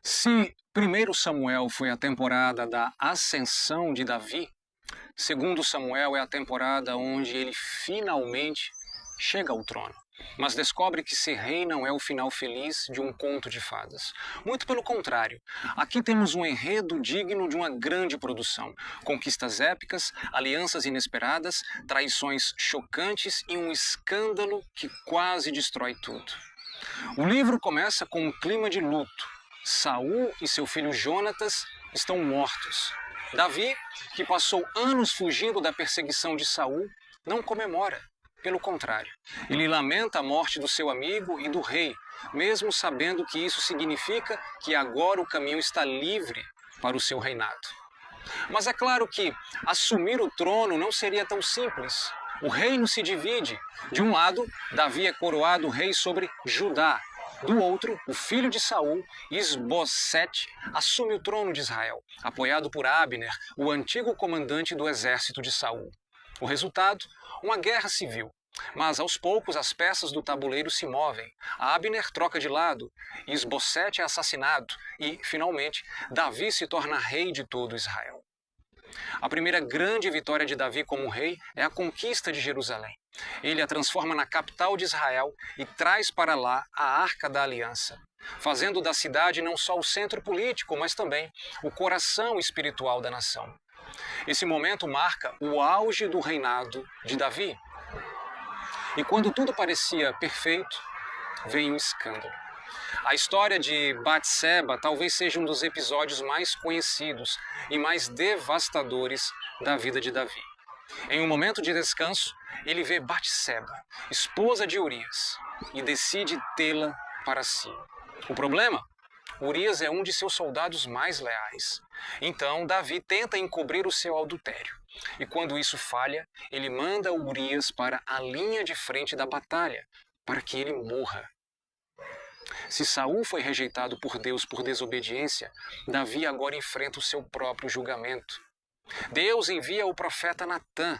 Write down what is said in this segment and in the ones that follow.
Se 1 Samuel foi a temporada da ascensão de Davi, 2 Samuel é a temporada onde ele finalmente chega ao trono, mas descobre que ser rei não é o final feliz de um conto de fadas. Muito pelo contrário, aqui temos um enredo digno de uma grande produção. Conquistas épicas, alianças inesperadas, traições chocantes e um escândalo que quase destrói tudo. O livro começa com um clima de luto. Saul e seu filho Jonatas estão mortos. Davi, que passou anos fugindo da perseguição de Saul, não comemora. Pelo contrário, ele lamenta a morte do seu amigo e do rei, mesmo sabendo que isso significa que agora o caminho está livre para o seu reinado. Mas é claro que assumir o trono não seria tão simples. O reino se divide. De um lado, Davi é coroado rei sobre Judá. Do outro, o filho de Saul, Isbosete, assume o trono de Israel, apoiado por Abner, o antigo comandante do exército de Saul. O resultado? Uma guerra civil. Mas aos poucos as peças do tabuleiro se movem. Abner troca de lado, Isbosete é assassinado e, finalmente, Davi se torna rei de todo Israel. A primeira grande vitória de Davi como rei é a conquista de Jerusalém. Ele a transforma na capital de Israel e traz para lá a Arca da Aliança, fazendo da cidade não só o centro político, mas também o coração espiritual da nação. Esse momento marca o auge do reinado de Davi. E quando tudo parecia perfeito, vem um escândalo. A história de Batseba talvez seja um dos episódios mais conhecidos e mais devastadores da vida de Davi. Em um momento de descanso, ele vê Batseba, esposa de Urias, e decide tê-la para si. O problema? Urias é um de seus soldados mais leais. Então, Davi tenta encobrir o seu adultério. E quando isso falha, ele manda Urias para a linha de frente da batalha, para que ele morra. Se Saul foi rejeitado por Deus por desobediência, Davi agora enfrenta o seu próprio julgamento. Deus envia o profeta Natã,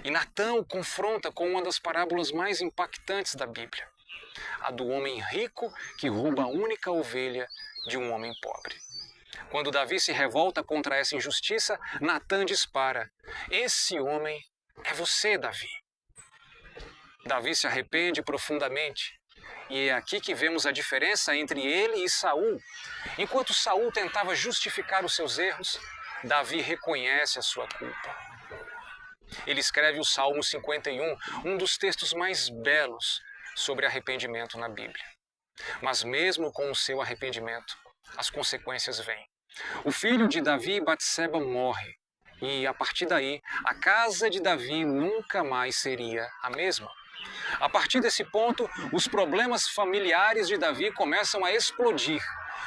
e Natã o confronta com uma das parábolas mais impactantes da Bíblia, a do homem rico que rouba a única ovelha de um homem pobre. Quando Davi se revolta contra essa injustiça, Natã dispara: "Esse homem é você, Davi." Davi se arrepende profundamente. E é aqui que vemos a diferença entre ele e Saul. Enquanto Saul tentava justificar os seus erros, Davi reconhece a sua culpa. Ele escreve o Salmo 51, um dos textos mais belos sobre arrependimento na Bíblia. Mas mesmo com o seu arrependimento, as consequências vêm. O filho de Davi, Batseba, morre. E, a partir daí, a casa de Davi nunca mais seria a mesma. A partir desse ponto, os problemas familiares de Davi começam a explodir.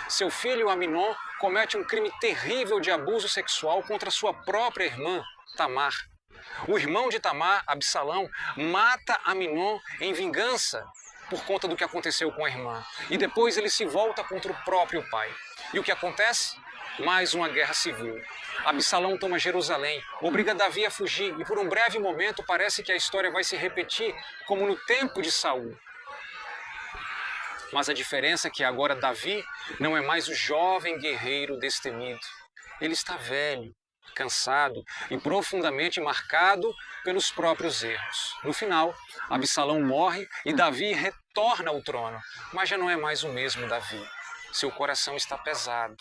Seu filho Aminon comete um crime terrível de abuso sexual contra sua própria irmã, Tamar. O irmão de Tamar, Absalão, mata Aminon em vingança por conta do que aconteceu com a irmã. E depois ele se volta contra o próprio pai. E o que acontece? Mais uma guerra civil. Absalão toma Jerusalém, obriga Davi a fugir e por um breve momento parece que a história vai se repetir como no tempo de Saul. Mas a diferença é que agora Davi não é mais o jovem guerreiro destemido. Ele está velho, cansado e profundamente marcado pelos próprios erros. No final, Absalão morre e Davi retorna ao trono, mas já não é mais o mesmo Davi. Seu coração está pesado.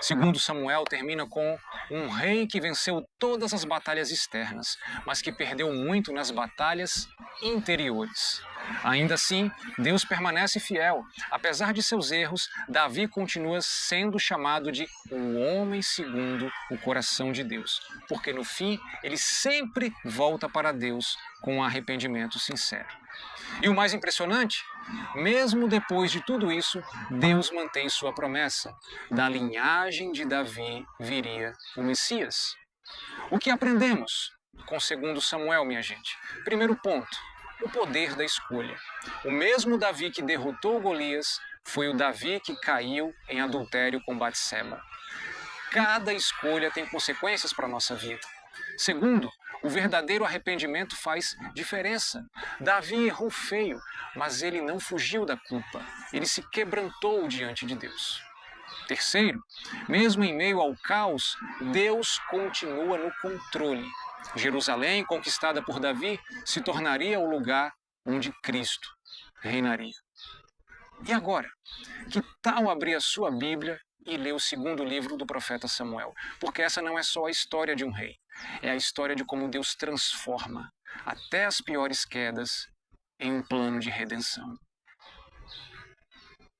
2 Samuel termina com um rei que venceu todas as batalhas externas, mas que perdeu muito nas batalhas interiores. Ainda assim, Deus permanece fiel. Apesar de seus erros, Davi continua sendo chamado de o homem segundo o coração de Deus, porque no fim ele sempre volta para Deus com um arrependimento sincero. E o mais impressionante, mesmo depois de tudo isso, Deus mantém sua promessa. Da linhagem de Davi viria o Messias. O que aprendemos com 2 Samuel, minha gente? Primeiro ponto, o poder da escolha. O mesmo Davi que derrotou Golias foi o Davi que caiu em adultério com Batseba. Cada escolha tem consequências para a nossa vida. Segundo, O verdadeiro arrependimento faz diferença. Davi errou feio, mas ele não fugiu da culpa. Ele se quebrantou diante de Deus. Terceiro, mesmo em meio ao caos, Deus continua no controle. Jerusalém, conquistada por Davi, se tornaria o lugar onde Cristo reinaria. E agora, que tal abrir a sua Bíblia e ler o segundo livro do profeta Samuel? Porque essa não é só a história de um rei, é a história de como Deus transforma até as piores quedas em um plano de redenção.